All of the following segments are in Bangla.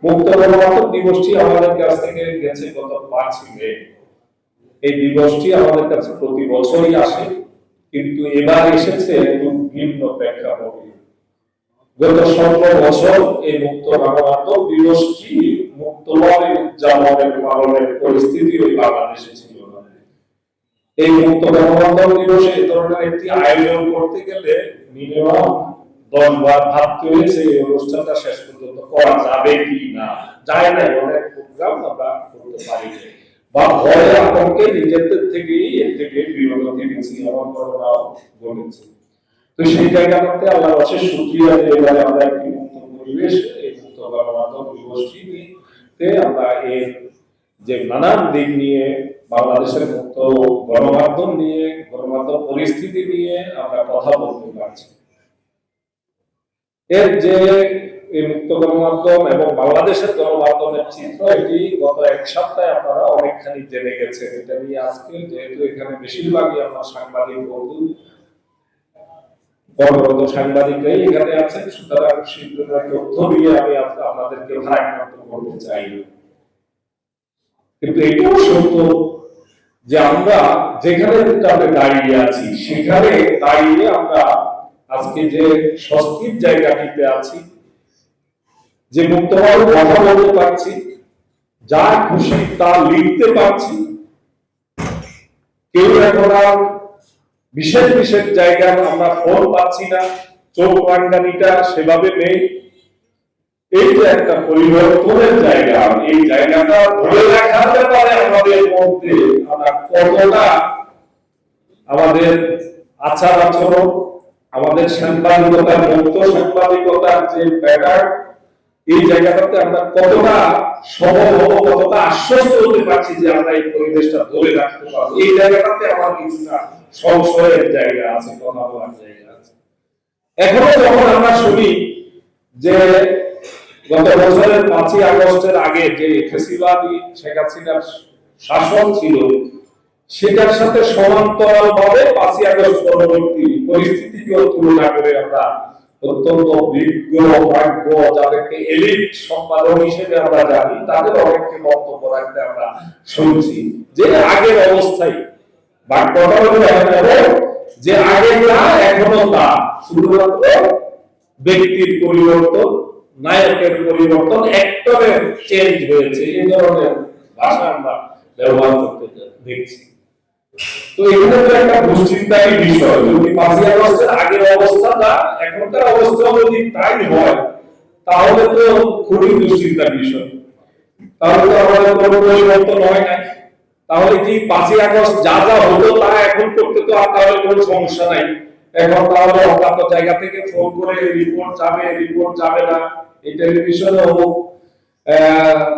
মুক্ত গণমাধ্যম দিবসটি আমাদের কাছ থেকে গেছে গত 5 মে। এই দিবসটি আমাদের কাছে প্রতি বছরই আসে, কিন্তু এবার এসেছে একটু ভিন্ন প্রেক্ষাপটে। গত 17 বছর এই মুক্ত গণমাধ্যম দিবসটি মুক্তভাবে উদযাপনের পালনের পরিস্থিতি ওই বাংলাদেশে ছিল না। এই মুক্ত গণমাধ্যম দিবসে এই ধরনের একটি আয়োজন করতে গেলে মিনিমাম 10 বার ভাবতে হয়েছে এই অনুষ্ঠানটা শেষ পর্যন্ত করা যাবে কি না। যায় না, অনেক প্রোগ্রাম আমরা করতে পারি বা ভয়ে আতঙ্কে নিজেদের থেকেই এর থেকে বিরত থেকেছি, এমন ঘটনাও ঘটেছে। তো সেই জায়গাটাতে আল্লাহ অশেষ শুকরিয়া যে এবারে আমরা একটি মুক্ত পরিবেশ এই মুক্ত গণমাধ্যম দিবসটিতে আমরা এর যে নানান দিক নিয়ে বাংলাদেশের মুক্ত গণমাধ্যম নিয়ে, গণমাধ্যম পরিস্থিতি নিয়ে আমরা কথা বলতে পারছি। এর যে এই মুক্ত গণমাধ্যম এবং বাংলাদেশের গণমাধ্যমের চিত্র, এটি গত 1 সপ্তাহে আপনারা অনেকখানি জেনে গেছেন। এটা নিয়ে আজকে যেহেতু এখানে বেশিরভাগই আমার সাংবাদিক বন্ধু, কর্মরত সাংবাদিকরাই এখানে আছেন, সুতরাং শীঘ্রই তথ্য দিয়ে আমি আপনাদেরকে ভারাক্রান্ত করতে চাই। কিন্তু এটাও সত্য যে আমরা যেখানে দাঁড়িয়ে আছি সেখানে দাঁড়িয়ে আমরা আজকে যে স্বস্তির জায়গাটিতে আছি, যে মুক্তভাবে কথা বলতে পারছি, যা খুশি তা লিখতে পারছি, কেউ এখন আর বিশেষ বিশেষ জায়গায় আমরা ফোন পাচ্ছি না, চোখ রাঙ্গানিটা সেভাবে নেই। এই যে একটা পরিবর্তনের জায়গা, এই জায়গাটা ধরে রাখার ব্যাপারে আমাদের মধ্যে আমরা কতটা আমাদের আচার আচরণ, আমাদের সাংবাদিকতার মুক্ত সাংবাদিকতার যে ব্যাপার, এই জায়গাটাতে আমরা কতটা সবল হবো, কতটা আশ্বস্ত হতে পারছি যে আমরা এই পরিবেশটা ধরে রাখতে পারবো, এই জায়গাটাতে আমার কিছুটা সংশয়ের জায়গা আছে, কথা বলার জায়গা আছে। এখনো যখন আমরা শুনি যে গত বছরের 5ই আগস্টের আগে যে ফ্যাসিবাদী শেখ হাসিনার শাসন ছিল, সেটার সাথে সমান্তরাল ভাবে 5ই আগস্ট পরবর্তী পরিস্থিতিকেও তুলনা করে আমরা অত্যন্ত বিজ্ঞ ভাগ্য, যাদেরকে এলিট সম্পাদক হিসেবে আমরা জানি, তাদের অনেককে বক্তব্য রাখতে আমরা শুনছি যে আগের অবস্থায় বাক্যটা হলো যে আগে না এখনো তা, শুধুমাত্র ব্যক্তির পরিবর্তন, নায়কের পরিবর্তন, অ্যাক্টরের চেঞ্জ হয়েছে, এই ধরনের ভাষা আমরা ব্যবহার করতে দেখছি। তো এখানে তো একটা দুশ্চিন্তার বিষয়, যদি 5ই আগস্টের আগের অবস্থাটা এখনকার অবস্থা যদি তাই হয়, তাহলে তো খুবই দুশ্চিন্তার বিষয়। তাহলে তো আমাদের কোনো পরিবর্তন হয় না। তাহলে কি 5ই আগস্ট যা যা হলো তা এখন করতে তো আর তাহলে কোনো সমস্যা নাই। এখন তাহলে অজ্ঞাত জায়গা থেকে ফোন করে রিপোর্ট যাবে না, এই টেলিভিশনে অমুক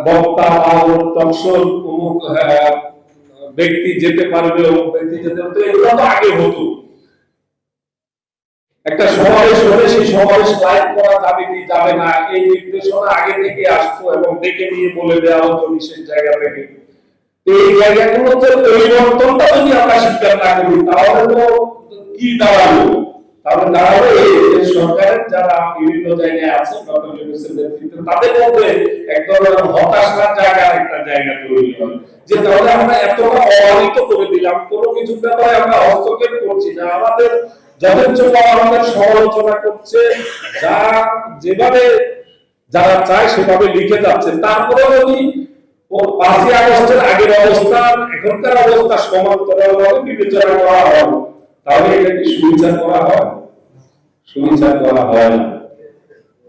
বক্তা বা টকশো অমুক ব্যক্তি যেতে পারবে, অমুক ব্যক্তি যেতে পারবে, এগুলো তো আগে হতো। একটা সমাবেশ হলে সেই সমাবেশ লাইভ করা যাবে কি যাবে না, এই নির্দেশনা আগে থেকে আসতো এবং দেখে নিয়ে বলে দেওয়া হতো বিশেষ জায়গা থেকে। এই জায়গাগুলোতে পরিবর্তনটা যদি আমরা স্বীকার না করি, তাহলে তো কি দাঁড়ালো? তাহলে দাঁড়ালো এই সরকারের যারা বিভিন্ন জায়গায় আছে, ডক্টর ইউনূসের নেতৃত্বে, তাদের মধ্যে এক ধরনের হতাশার একটা জায়গা তৈরি হয় যে তাহলে আমরা এতটা অবাধিত করে দিলাম, কোনো কিছু ব্যাপারে আমরা হস্তক্ষেপ করছি না, আমাদের যাদের জন্য আমাদের সমালোচনা করছে, যা যেভাবে যারা চায় সেভাবে লিখে যাচ্ছে, তারপরে যদি 5ই আগস্টের আগের অবস্থা এখনকার অবস্থা সমান্তরালভাবে বিবেচনা করা হয়, তাহলে এটা কি সুবিচার করা হয়? সুবিচার করা হয় না।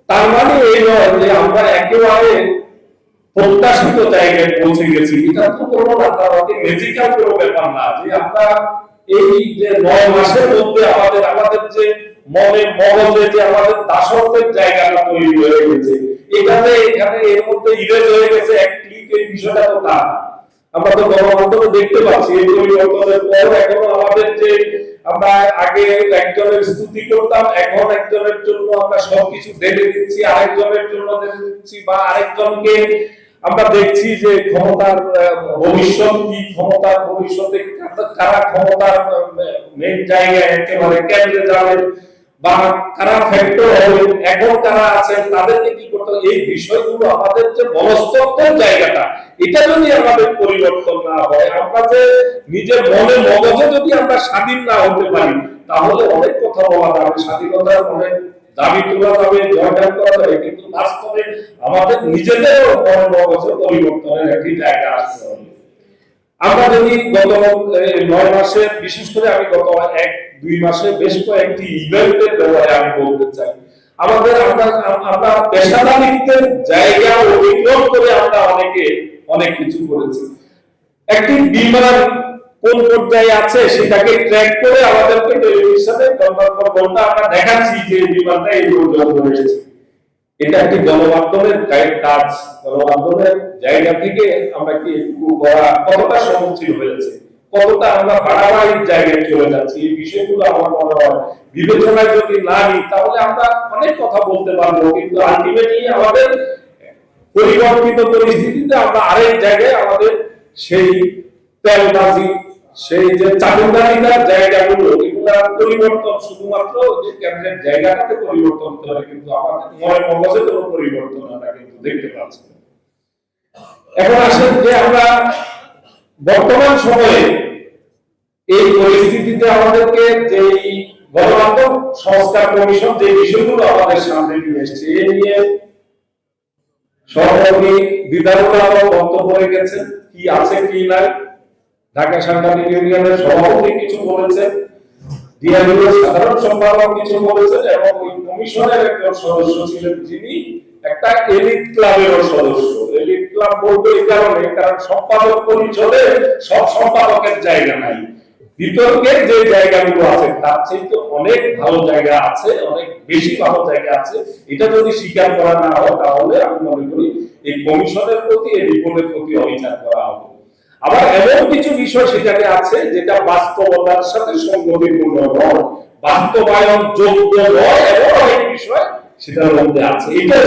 তার মানে এই নয় যে আমরা একেবারে প্রত্যাশিত জায়গায় পৌঁছে গেছি, এটা তো কোনো রাতারাতি ম্যাজিক্যাল কোনো ব্যাপার না যে আমরা এই যে 9 মাসের মধ্যে আমাদের যে মগজে যে আমাদের দাসত্বের জায়গাটা তৈরি হয়ে গেছে, এখানে এর মধ্যে ইরেজ হয়ে গেছে এক ক্লিকের বিষয়টা তো না। আমরা তো গণমাধ্যমে দেখতে পাচ্ছি এই পরিবর্তনের পর এখনো আমাদের যে আমরা আগে একজনের স্তুতি করতাম, এখন একজনের জন্য আমরা সবকিছু দেখে দিচ্ছি, আরেকজনের জন্য দেখে দিচ্ছি, বা আরেকজনকে আমরা দেখছি যে ক্ষমতার ভবিষ্যৎ কি, ক্ষমতার ভবিষ্যতে কারা ক্ষমতার মেন জায়গায় একেবারে কেন্দ্রে যাবে, বা কারা ফ্যাক্টর হবে, এখন কারা আছেন, তাদেরকে কি করতে হবে, এই বিষয়গুলো আমাদের যে মনস্তত্ত্বের জায়গাটা, এটা যদি আমাদের পরিবর্তন না হয়, আমরা যে নিজের মনে মগজে যদি আমরা স্বাধীন না হতে পারি, তাহলে অনেক কথা বলা যাবে, স্বাধীনতার অনেক দাবি তোলা যাবে, জয়গান করা যাবে, কিন্তু বাস্তবে আমাদের নিজেদের মনে মগজে পরিবর্তনের একটি জায়গা আসতে হবে। আমরা যদি গত 9 মাসে, বিশেষ করে আমি গত 1-2 মাসে বেশ কয়েকটি ইভেন্টের ব্যাপারে আমি বলতে চাই। আমাদের আমরা পেশাদারিত্বের জায়গা অতিক্রম করে আমরা অনেক কিছু করেছি। একটি বিমান কোন পর্যায়ে আছে সেটাকে ট্র্যাক করে আমাদেরকে টেলিভিশনে ঘন্টার পর ঘন্টা আমরা দেখাচ্ছি যে বিমানটা এই পর্যন্ত এসেছে। এটা একটি গণমাধ্যমের কাজ, গণমাধ্যমের জায়গা থেকে আমরা কি একটু করা কতটা সম্মুখীন হয়েছে, কতটা আমরা বাড়াবাড়ির জায়গায় চলে যাচ্ছি, এই বিষয়গুলো আমার মনে হয় বিবেচনায় যদি না নিই তাহলে আমরা অনেক কথা বলতে পারবো, কিন্তু আলটিমেটলি আমাদের পরিবর্তিত পরিস্থিতিতে আমরা আরেক জায়গায় আমাদের সেই তেলবাজি, সেই যে চাটুকারিতার জায়গাগুলো, এগুলা পরিবর্তন শুধুমাত্র যে কেন্দ্রের জায়গাটাতে পরিবর্তন করে, কিন্তু আমাদের মনে মগজে কোনো পরিবর্তন আমরা কিন্তু দেখতে পাচ্ছি না। এখন আসেন যে আমরা বর্তমান সময়ে এই পরিস্থিতিতে আমাদেরকে যে গণমাধ্যম সংস্কার কমিশন যে বিষয়গুলো আমাদের সামনে নিয়ে এসেছে, এ নিয়ে সভাপতি বিধানসভা বক্তব্য রেখেছেন, কি আছে কি নাই। ঢাকা সাংবাদিক ইউনিয়নের সভাপতি কিছু বলেছেন, ডিআইইউর সাধারণ সম্পাদক কিছু বলেছেন, এবং ওই কমিশনের একজন সদস্য ছিলেন যিনি একটা এলিট ক্লাবের সদস্য। এলিট ক্লাব বলতে এই কারণে, কারণ সম্পাদক পরিষদে সব সম্পাদকের জায়গা নাই, বিতর্কের যে জায়গাগুলো আছে তার চেয়ে অনেক ভালো জায়গা আছে, অনেক বেশি ভালো জায়গা আছে। এটা যদি স্বীকার করা না হয় তাহলে আমি মনে করি এই কমিশনের প্রতি, এই রিপোর্টের প্রতি অবিচার করা হবে। আবার এমন কিছু বিষয় সেখানে আছে যেটা বাস্তবতার সাথে সংগতিপূর্ণ নয়, বাস্তবায়ন যোগ্য নয়, এমন অনেক বিষয় সেটার মধ্যে আছে। এটা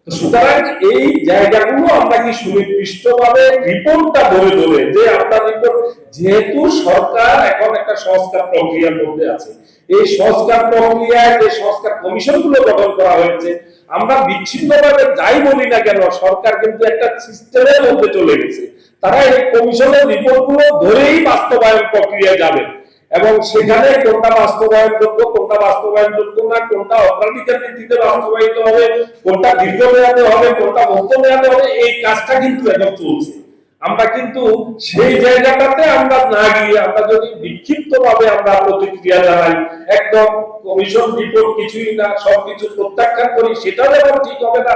সুতরাং এই জায়গাগুলো আমরা কি সুনির্দিষ্টভাবে রিপোর্টটা ধরে ধরে, যে আপনার রিপোর্ট, যেহেতু সরকার এখন একটা সংস্কার প্রক্রিয়ার মধ্যে আছে, এই সংস্কার প্রক্রিয়ায় যে সংস্কার কমিশনগুলো গঠন করা হয়েছে, আমরা বিচ্ছিন্নভাবে যাই বলি না কেন, সরকার কিন্তু একটা সিস্টেমের মধ্যে চলে গেছে। তারা এই কমিশনের রিপোর্টগুলো ধরেই বাস্তবায়ন প্রক্রিয়া যাবে, এবং সেখানে কোনটা বাস্তবায়নযোগ্য, কোনটা বাস্তবায়নযোগ্য না, কোনটা অগ্রাধিকার ভিত্তিতে বাস্তবায়িত হবে, কোনটা দীর্ঘমেয়াদে হবে, কোনটা মধ্যমেয়াদে হবে, এই কাজটা কিন্তু এখন চলছে। আমরা কিন্তু সেই জায়গাটাতে আমরা না গিয়ে, আমরা যদি বিক্ষিপ্তভাবে আমরা প্রতিক্রিয়া জানাই, একদম কমিশন রিপোর্ট কিছুই না, সবকিছু প্রত্যাখ্যান করি, সেটা যেমন ঠিক হবে না।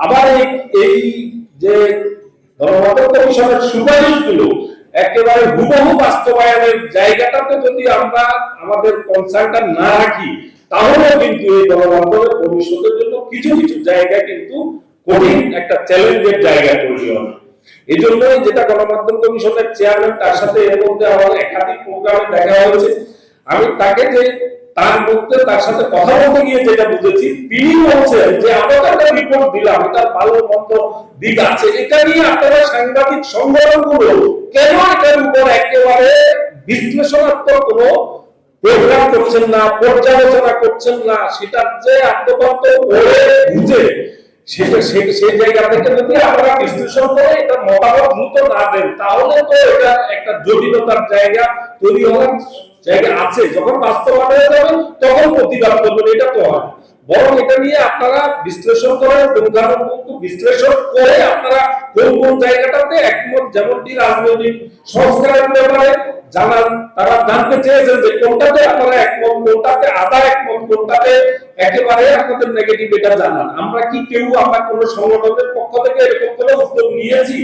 আবার এই যে গণমাধ্যম কমিশনের সুপারিশগুলো একেবারে হুবহু বাস্তবায়নের জায়গাটাতে যদি আমরা আমাদের কনসার্নটা না রাখি, তাহলে কিন্তু এই গণমাধ্যম ভবিষ্যতের জন্য কিছু কিছু জায়গায় কিন্তু কঠিন একটা চ্যালেঞ্জের জায়গা তৈরি হবে। এই জন্যই যেটা গণমাধ্যম কমিশনের চেয়ারম্যান, তার সাথে এর মধ্যে আমার একাধিক প্রোগ্রামে দেখা হয়েছে, আমি তাকে যে তার মধ্যে তার সাথে কথা বলতে গিয়ে যেটা বুঝেছি, তিনি বলছেন যে আমরা একটা রিপোর্ট দিলাম, এটার ভালো মন্দ দিক আছে, এটা নিয়ে আপনারা সাংবাদিক সংগঠনগুলো কেন এটার উপর একেবারে বিশ্লেষণাত্মক কোনো প্রোগ্রাম করছেন না, পর্যালোচনা করছেন না, সেটার যে আত্মতত্ত্ব পড়ে বুঝে সেই জায়গা থেকে যদি আমরা বিশ্লেষণ করে এটা মতামত দ্রুত না দেন, তাহলে তো এটা একটা জটিলতার জায়গা তৈরি হওয়ার জায়গা আছে। যখন বাস্তবায়ন হয়ে যাবে তখন প্রতিবাদ করবেন, এটা তো হয়। বরং এটা নিয়ে আপনারা বিশ্লেষণ করেন, বিশ্লেষণ করে আপনারা কোন কোন জায়গাটাতে একমত, যেমনটি রাজনৈতিক সংস্কারের ব্যাপারে জানান, তারা জানতে চেয়েছেন যে কোনটাতে আপনারা একমত, কোনটাতে আধা একমত, কোনটাতে একেবারে আপনাদের নেগেটিভ, এটা জানান। আমরা কি কেউ, আমরা কোন সংগঠনের পক্ষ থেকে এরকম কোনো উদ্যোগ নিয়েছি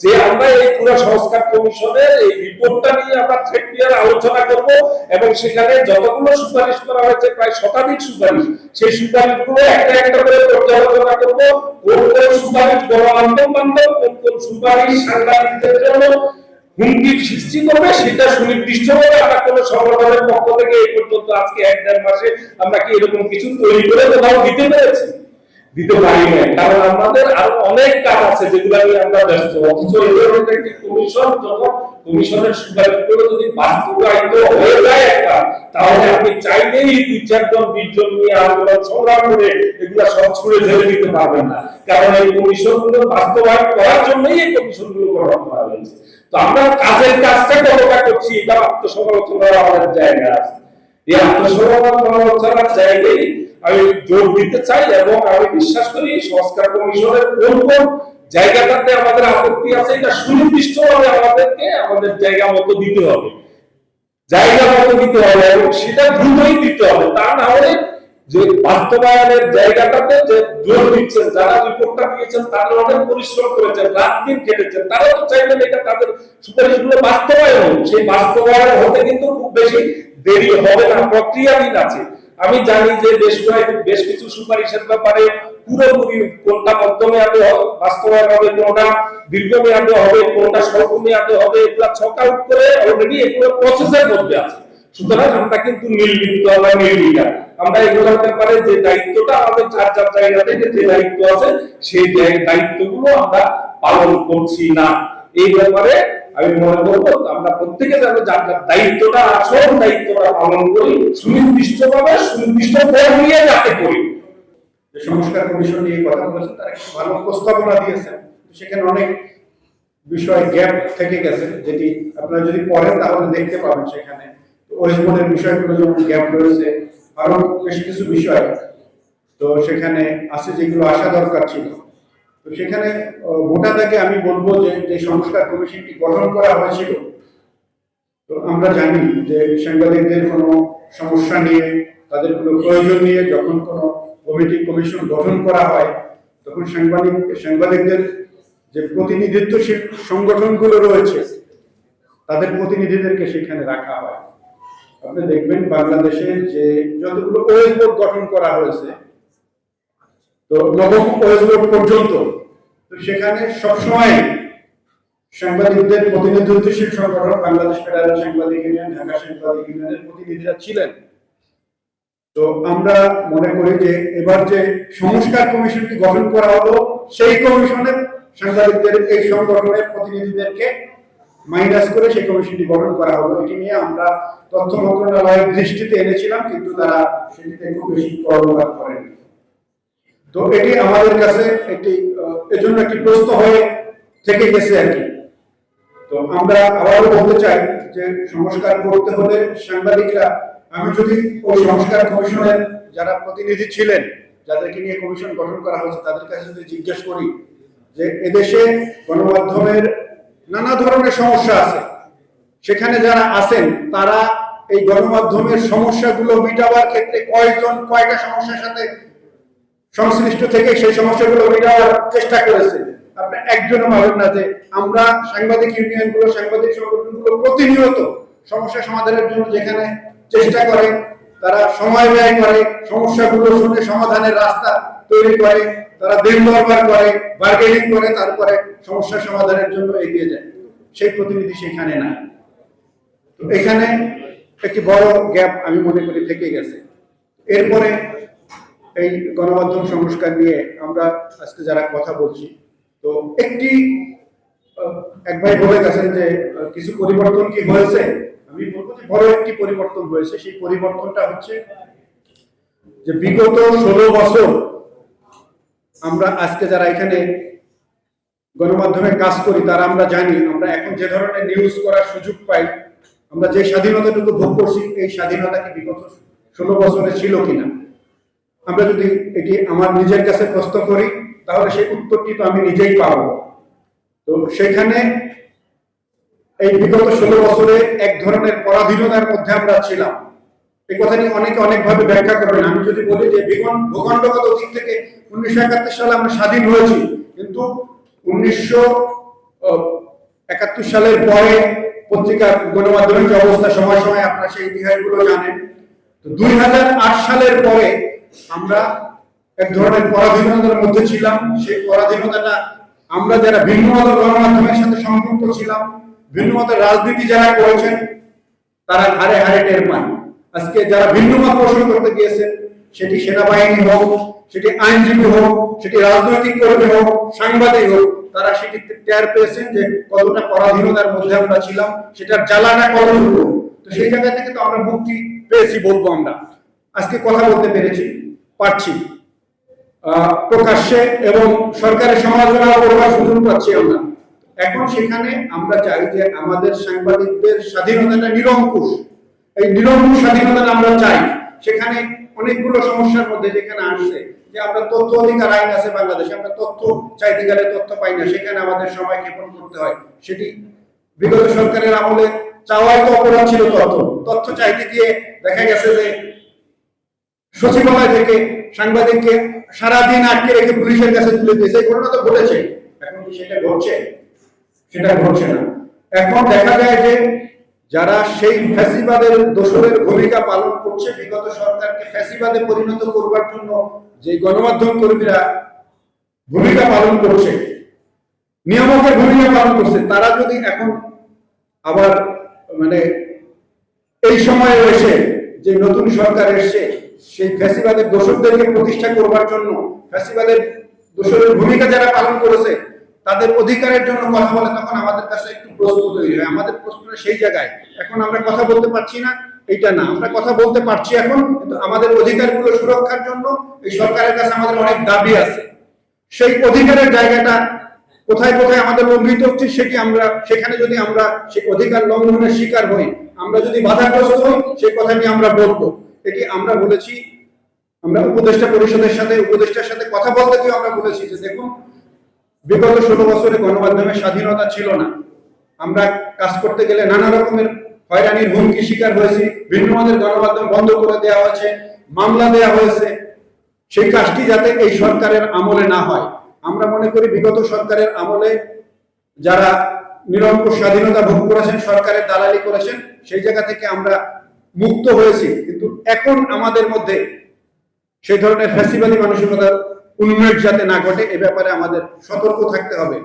যে আমরা এই পুরো সংস্কার কমিশনের এই রিপোর্টটা নিয়ে আমরা থ্রেড আলোচনা করব, এবং সেখানে যতগুলো সুপারিশ করা হয়েছে, প্রায় শতাধিক সুপারিশ, সেই সুপারিশগুলো একটা একটা করে পর্যালোচনা করব, কোন কোন সুপারিশ গণমাধ্যম বান্ধব, কোন কোন সুপারিশ সাংবাদিকদের জন্য হুমকির সৃষ্টি করবে, সেটা সুনির্দিষ্টভাবে আমরা কোন সংগঠনের পক্ষ থেকে এই পর্যন্ত আজকে 1-1.5 মাসে আমরা কি এরকম কিছু তৈরি করে কোথাও দিতে পেরেছি? দিতে পারি না, কারণ আমাদের আরো অনেক কাজ আছে যেগুলো নিয়ে আমরা ব্যস্ত। অথচ এই ধরনের একটি কমিশন যখন কমিশনের সুপারিশগুলো যদি বাস্তবায়িত হয়ে যায় একটা, তাহলে আপনি চাইলেই 2-4 জন 20 জন নিয়ে আন্দোলন সংগ্রাম করে এগুলো সব ছুড়ে ঢেলে দিতে পারবেন না, কারণ এই কমিশনগুলো বাস্তবায়ন করার জন্যই এই কমিশনগুলো গঠন করা হয়েছে। তো আমরা কাজের কাজটা কতটা করছি এটা আত্মসমালোচনার আমাদের জায়গা আছে। এই আত্মসমালোচনার জায়গায় আমি জোর দিতে চাই, এবং আমি বিশ্বাস করি সংস্কার কমিশনের কোন কোন জায়গাটাতে আমাদের আপত্তি আছে এটা সুনির্দিষ্টভাবে আমাদেরকে আমাদের জায়গা মতো দিতে হবে, জায়গা মতো দিতে হবে, এবং সেটা দ্রুতই দিতে হবে। তা না হলে যে বাস্তবায়নের জায়গাটাতে যে জোর দিচ্ছেন, যারা রিপোর্টটা দিয়েছেন তারা অনেক পরিশ্রম করেছেন, রাত দিন কেটেছেন, তারা তো চাইবেন এটা তাদের সুপারিশগুলো বাস্তবায়ন হোক। সেই বাস্তবায়ন হতে কিন্তু খুব বেশি দেরি হবে না, প্রক্রিয়াধীন আছে। আমি জানি যে বেশ কিছু সুপারিশের ব্যাপারে পুরোপুরি কোনটা মধ্যমে বাস্তবায়ন হবে, কোনটা দীর্ঘমেয়াদে হবে, কোনটা স্বল্প মেয়াদে হবে, এগুলা ছক আউট করে অলরেডি এগুলো প্রসেসের মধ্যে আছে। সুতরাং আমরা কিন্তু নির্লিপ্ত বা নির্বিকার, আমরা এগুলোর ব্যাপারে যে দায়িত্বটা আমাদের যার যার জায়গা থেকে যে দায়িত্ব আছে সেই দায়িত্বগুলো আমরা পালন করছি না। এই ব্যাপারে আমি মনে করবো আমরা প্রত্যেকে যেন যার যার দায়িত্বটা আসল দায়িত্বটা পালন করি, সুনির্দিষ্টভাবে সুনির্দিষ্ট প্রক্রিয়া যাতে করি। সংস্কার কমিশন নিয়ে কথা বলেছেন, তারা একটু ভালো প্রস্তাবনা দিয়েছেন, সেখানে অনেক বিষয় গ্যাপ থেকে গেছে, যেটি আপনারা যদি পড়েন তাহলে দেখতে পাবেন। সেখানে ওয়েস্ট বোর্ডের বিষয়গুলো যেমন গ্যাপ রয়েছে, আরো বেশ কিছু বিষয় তো সেখানে আছে যেগুলো আসা দরকার ছিল। তো সেখানে গোটা থেকে আমি বলবো যে সংস্কার কমিশনটি গঠন করা হয়েছিল, তো আমরা জানি যে সাংবাদিকদের কোনো সমস্যা নিয়ে, তাদের কোনো প্রয়োজন নিয়ে যখন কোনো কমিশন গঠন করা হয়, তখন সাংবাদিকদের যে প্রতিনিধিত্বশীল সংগঠনগুলো রয়েছে তাদের প্রতিনিধিদেরকে সেখানে রাখা হয়। আপনি দেখবেন বাংলাদেশের যে যতগুলো ওয়েস্ট বোর্ড গঠন করা হয়েছে, তো নবম ওয়েস্ট বোর্ড পর্যন্ত, তো সেখানে সবসময় সাংবাদিকদের প্রতিনিধিত্বশীল সংগঠন বাংলাদেশ ফেডারেল সাংবাদিক ইউনিয়ন, ঢাকা সাংবাদিক ইউনিয়নের প্রতিনিধিরা ছিলেন। তো আমরা মনে করি যে এবার যে সংস্কার কমিশনটি গঠন করা হলো, সেই কমিশনের সাংবাদিকদের এই সংগঠনের প্রতিনিধিদেরকে মাইনাস করে সেই কমিশনটি গঠন করা হলো। এটি নিয়ে আমরা তথ্য মন্ত্রণালয়ের দৃষ্টিতে এনেছিলাম, কিন্তু তারা সেটিতে খুব বেশি কর্মকাণ্ড করেন। তো এটি আমাদের কাছে একটি এজন্য একটি প্রশ্ন হয়ে থেকে গেছে আর কি। তো আমরা আবারও বলতে চাই যে সংস্কার করতে হলে সাংবাদিকরা, আমি যদি ওই সংস্কার কমিশনের যারা প্রতিনিধি ছিলেন, যাদেরকে নিয়ে কমিশন গঠন করা হয়েছে, তাদের কাছে যদি জিজ্ঞেস করি যে এদেশে গণমাধ্যমের নানা ধরনের সমস্যা আছে, সেখানে যারা আছেন তারা এই গণমাধ্যমের সমস্যাগুলো মিটাবার ক্ষেত্রে কয়টা সমস্যার সাথে সংশ্লিষ্ট থেকে সেই সমস্যাগুলো মেটাবার চেষ্টা করেছে, আপনি একজনও পাবেন না যে আমরা সাংবাদিক ইউনিয়নগুলো, সাংবাদিক সংগঠনগুলো প্রতিনিয়ত সমস্যা সমাধানের জন্য যেখানে চেষ্টা করে, তারা সময় ব্যয় করে, সমস্যাগুলো শুনে সমাধানের রাস্তা তৈরি করে, তারা দিন দরবার করে, বার্গেনিং করে, তারপরে সমস্যা সমাধানের জন্য এগিয়ে যায়। সেই প্রতিনিধি সেখানে নাই। তো এখানে একটি বড় গ্যাপ আমি মনে করি থেকে গেছে। এরপরে এই গণমাধ্যম সংস্কার নিয়ে আমরা আজকে যারা কথা বলছি, তো একটি এক ভাই বলে গেছেন যে কিছু পরিবর্তন কি হয়েছে, আমি বলবো যে বড় একটি পরিবর্তন হয়েছে। সেই পরিবর্তনটা হচ্ছে যে বিগত 16 বছর আমরা আজকে যারা এখানে গণমাধ্যমে কাজ করি তারা আমরা জানি, আমরা এখন যে ধরনের নিউজ করার সুযোগ পাই, আমরা যে স্বাধীনতাটুকু ভোগ করছি, এই স্বাধীনতা কি বিগত 16 বছরে ছিল কিনা? আমরা যদি এটি আমার নিজের কাছে প্রশ্ন করি তাহলে সেই উত্তরটি তো আমি নিজেই পাবো। তো সেখানে এই বিগত 16 বছরে এক ধরনের পরাধীনতার মধ্যে আমরা ছিলাম। এই কথাটি অনেকে অনেকভাবে ব্যাখ্যা করবেন। আমি যদি বলি যে ভূখণ্ডগত দিক থেকে 1971 সালে আমরা স্বাধীন হয়েছি, কিন্তু 1971 সালের পরে পত্রিকা গণমাধ্যমের যে অবস্থা, সময় সময় আপনারা সেই ইতিহাসগুলো জানেন। তো 2008 সালের পরে আমরা এক ধরনের পরাধীনতার মধ্যে ছিলাম। সেই পরাধীনতাটা আমরা যারা ভিন্ন মতের গণমাধ্যমের সাথে সংযুক্ত ছিলাম, ভিন্ন মতের রাজনীতি যারা করেছেন, তারা হারে হারে টের পান। আজকে যারা ভিন্ন মত পোষণ করতে গিয়েছেন, সেটি সেনাবাহিনী হোক, সেটি আইনজীবী হোক, সেটি রাজনৈতিক কর্মী হোক, সাংবাদিক হোক, তারা সেটি টের পেয়েছেন যে কতটা পরাধীনতার মধ্যে আমরা ছিলাম, সেটার জ্বালাটা কতটুকু। তো সেই জায়গা থেকে তো আমরা মুক্তি পেয়েছি বলবো। আমরা আজকে কথা বলতে পারছি প্রকাশ্যে, এবং সরকারের সমালোচনা করবার সুযোগ পাচ্ছি আমরা। এখন সেখানে আমরা চাই যে আমাদের সাংবাদিকদের স্বাধীনতাটা নিরঙ্কুশ, এই নিরঙ্কুশ স্বাধীনতাটা আমরা চাই। সেখানে অনেকগুলো সমস্যার মধ্যে যেখানে আসছে যে আমরা তথ্য অধিকার আইন আছে বাংলাদেশে, আমরা তথ্য চাইতে গেলে তথ্য পাই না, সেখানে আমাদের সময় ক্ষেপণ করতে হয়। সেটি বিগত সরকারের আমলে চাওয়াই তো অপরাধ ছিল। তথ্য চাইতে গিয়ে দেখা গেছে যে সচিবালয় থেকে সাংবাদিককে সারাদিন আটকে রেখে পুলিশের কাছে তুলে দিয়েছে। এই ঘটনা তো ঘটেছে। এখন কি সেটা ঘটছে? সেটা ঘটছে না। এখন দেখা যায় যে যারা সেই ফ্যাসিবাদের দোসরের ভূমিকা পালন করছে, বিগত সরকারকে ফ্যাসিবাদে পরিণত করবার জন্য যে গণমাধ্যম কর্মীরা ভূমিকা পালন করছে, নিয়ামকের ভূমিকা পালন করছে, তারা যদি এখন আবার মানে এই সময়ে এসে যে নতুন সরকার এসছে সেই ফ্যাসিবাদের দোসরদেরকে প্রতিষ্ঠা করবার জন্য, ফ্যাসিবাদের দোসরের ভূমিকা যারা পালন করেছে তাদের অধিকারের জন্য কথা বলে, তখন আমাদের কাছে একটু প্রশ্ন তৈরি হয়। আমাদের প্রশ্নটা সেই জায়গায়, এখন আমরা কথা বলতে পারছি না এইটা না, আমরা কথা বলতে পারছি এখন, কিন্তু আমাদের অধিকারগুলো সুরক্ষার জন্য এই সরকারের কাছে আমাদের অনেক দাবি আছে। সেই অধিকারের জায়গাটা কোথায় কোথায় আমাদের লঙ্ঘিত হচ্ছে, সেটি আমরা সেখানে যদি আমরা সেই অধিকার লঙ্ঘনের শিকার হই, আমরা যদি বাধাগ্রস্ত হই, সেই কথাটি আমরা বলবো। এটি আমরা বলেছি, আমরা উপদেষ্টার সাথে কথা বলতে গিয়ে আমরা বলেছি যে দেখুন, বিগত 16 বছরে গণমাধ্যমের স্বাধীনতা ছিল না। আমরা কাজ করতে গেলে নানা রকমের হয়রানির হুমকি শিকার হয়েছি, ভিন্ন মানের গণমাধ্যম বন্ধ করে দেওয়া হয়েছে, মামলা দেওয়া হয়েছে। সেই কাজটি যাতে এই সরকারের আমলে না হয়, আমরা মনে করি বিগত সরকারের আমলে যারা নিরঙ্কুশ স্বাধীনতা ভোগ করেছেন, সরকারের দালালি করেছেন, সেই জায়গা থেকে আমরা মুক্ত হয়েছি। কিন্তু এখন আমাদের মধ্যে সেই ধরনের ফ্যাসিবাদী মানসিকতার উন্মেষ যাতে না ঘটে, এ ব্যাপারে আমাদের সতর্ক থাকতে হবে।